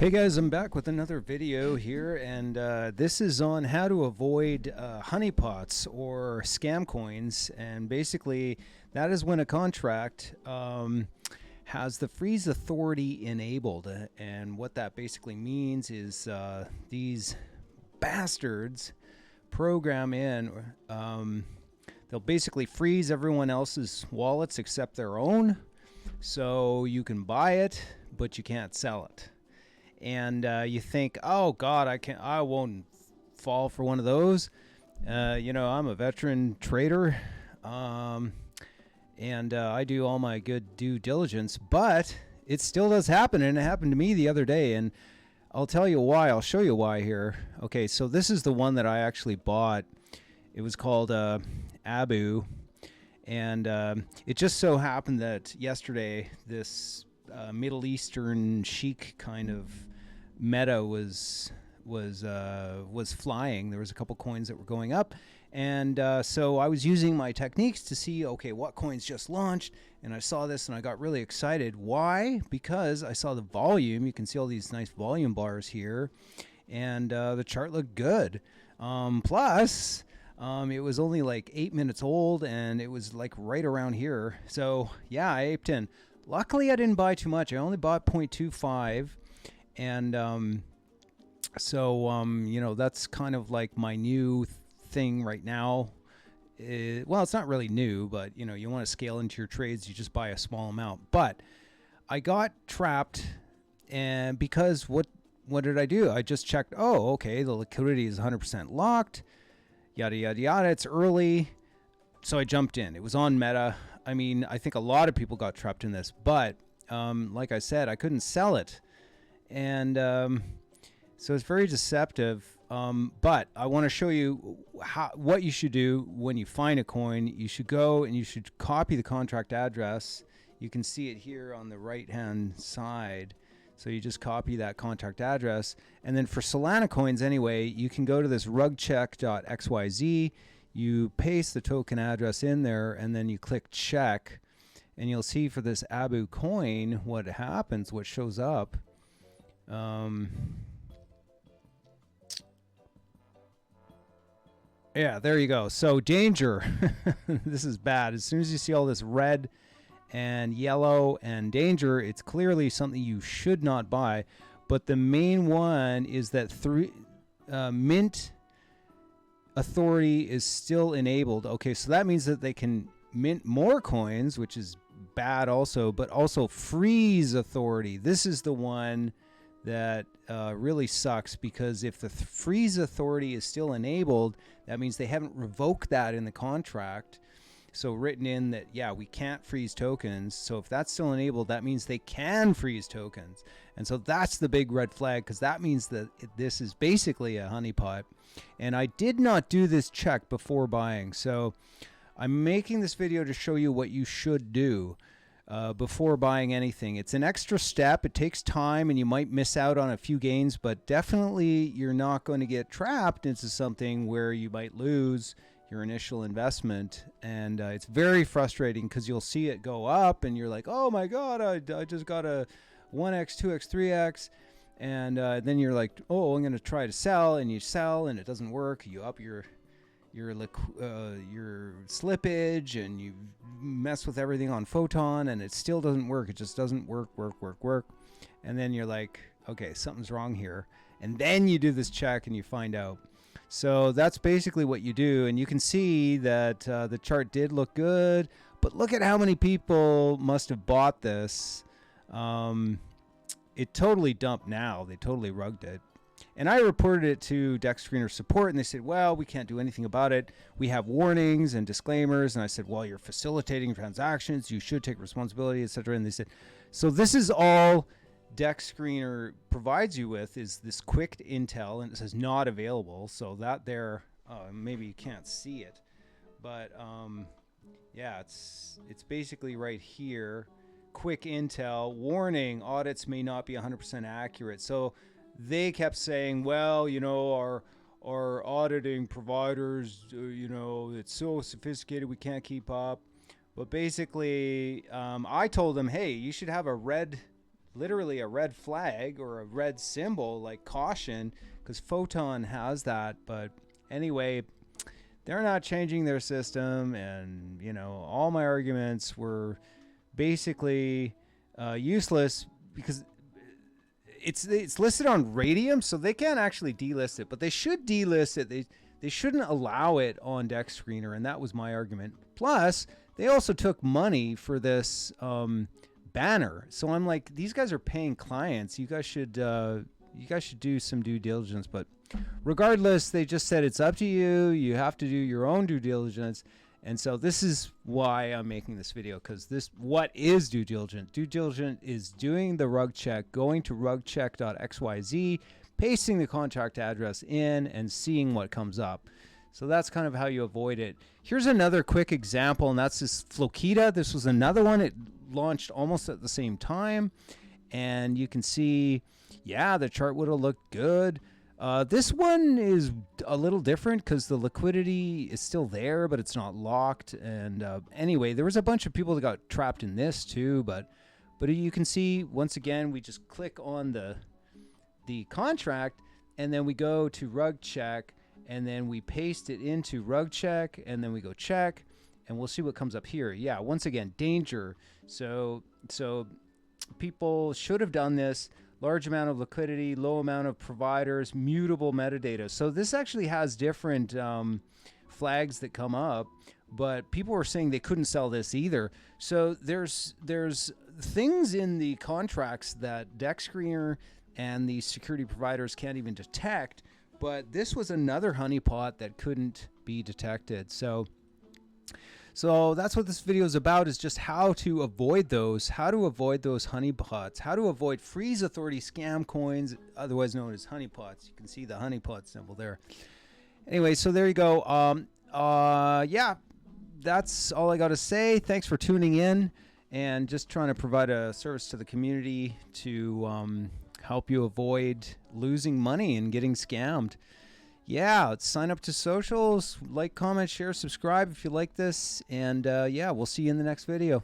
Hey guys, I'm back with another video here, and this is on how to avoid honeypots or scam coins. And basically, that is when a contract has the freeze authority enabled. And what that basically means is these bastards program in, they'll basically freeze everyone else's wallets except their own. So you can buy it, but you can't sell it. And you think, oh God, I won't fall for one of those. I'm a veteran trader, and I do all my good due diligence, but it still does happen, and it happened to me the other day, and I'll tell you why. I'll show you why here. Okay, so this is the one that I actually bought. It was called Abu, and it just so happened that yesterday this Middle Eastern chic kind of meta was flying. There was a couple coins that were going up, and so I was using my techniques to see, okay, what coins just launched, and I saw this and I got really excited. Why? Because I saw the volume. You can see all these nice volume bars here, and the chart looked good. Plus it was only like 8 minutes old, and it was like right around here. So yeah, I aped in. Luckily, I didn't buy too much. I only bought 0.25, and that's kind of like my new thing right now. Well, it's not really new, but you want to scale into your trades, you just buy a small amount. But I got trapped, and because what did I do? I just checked. Oh, okay, the liquidity is 100% locked. Yada yada yada. It's early, so I jumped in. It was on Meta. I mean, I think a lot of people got trapped in this, but like I said, I couldn't sell it. And so it's very deceptive. But I want to show you what you should do when you find a coin. You should go and you should copy the contract address. You can see it here on the right-hand side. So you just copy that contract address. And then for Solana coins anyway, you can go to this rugcheck.xyz. You paste the token address in there, and then you click check, and you'll see for this Abu coin what happens, what shows up. Yeah, there you go. So danger. This is bad. As soon as you see all this red and yellow and danger, it's clearly something you should not buy. But the main one is that mint authority is still enabled. Okay, so that means that they can mint more coins, which is bad also, but also freeze authority. This is the one that really sucks, because if the freeze authority is still enabled, that means they haven't revoked that in the contract. So written in that, yeah, we can't freeze tokens. So if that's still enabled, that means they can freeze tokens. And so that's the big red flag, because that means that this is basically a honeypot. And I did not do this check before buying. So I'm making this video to show you what you should do before buying anything. It's an extra step. It takes time, and you might miss out on a few gains, but definitely you're not going to get trapped into something where you might lose your initial investment. And it's very frustrating, because you'll see it go up and you're like, oh my God, I just got a 1x, 2x, 3x. And then you're like, oh, I'm going to try to sell, and you sell and it doesn't work. You up your slippage, and you mess with everything on Photon, and it still doesn't work. It just doesn't work. And then you're like, okay, something's wrong here. And then you do this check and you find out. So that's basically what you do. And you can see that the chart did look good, but look at how many people must have bought this. It totally dumped now. They totally rugged it. And I reported it to Dex Screener support, and they said, well, we can't do anything about it. We have warnings and disclaimers. And I said, well, you're facilitating transactions. You should take responsibility, etc. And they said, so this is all Dex Screener provides you with, is this quick intel, and it says not available. So that there, maybe you can't see it, but yeah, it's basically right here. Quick intel, warning, audits may not be 100% accurate. So they kept saying, well, our auditing providers, it's so sophisticated we can't keep up. But basically, I told them, hey, you should have a red literally a red flag or a red symbol like caution, because Photon has that. But anyway, they're not changing their system, and you know, all my arguments were basically useless because it's listed on Radium, so they can't actually delist it, but they should delist it. They shouldn't allow it on Dex Screener, and that was my argument. Plus, they also took money for this banner, so I'm like, these guys are paying clients. You guys should do some due diligence. But regardless, they just said it's up to you. You have to do your own due diligence. And so this is why I'm making this video, because what is due diligence? Due diligence is doing the rug check, going to rugcheck.xyz, pasting the contract address in, and seeing what comes up. So that's kind of how you avoid it. Here's another quick example, and that's this Flokita. This was another one. It launched almost at the same time. And you can see, yeah, the chart would have looked good. This one is a little different because the liquidity is still there, but it's not locked. And anyway, there was a bunch of people that got trapped in this too. But you can see, once again, we just click on the contract, and then we go to rug check, and then we paste it into rug check, and then we go check, and we'll see what comes up here. Yeah, once again, danger. So people should have done this. Large amount of liquidity, low amount of providers, mutable metadata. So this actually has different flags that come up, but people were saying they couldn't sell this either. So there's things in the contracts that Dex Screener and the security providers can't even detect, but this was another honeypot that couldn't be detected. So that's what this video is about, is just how to avoid those honeypots, how to avoid freeze authority scam coins, otherwise known as honeypots. You can see the honeypot symbol there. Anyway, so there you go. Yeah, that's all I got to say. Thanks for tuning in, and just trying to provide a service to the community to help you avoid losing money and getting scammed. Yeah, sign up to socials, like, comment, share, subscribe if you like this, and yeah, we'll see you in the next video.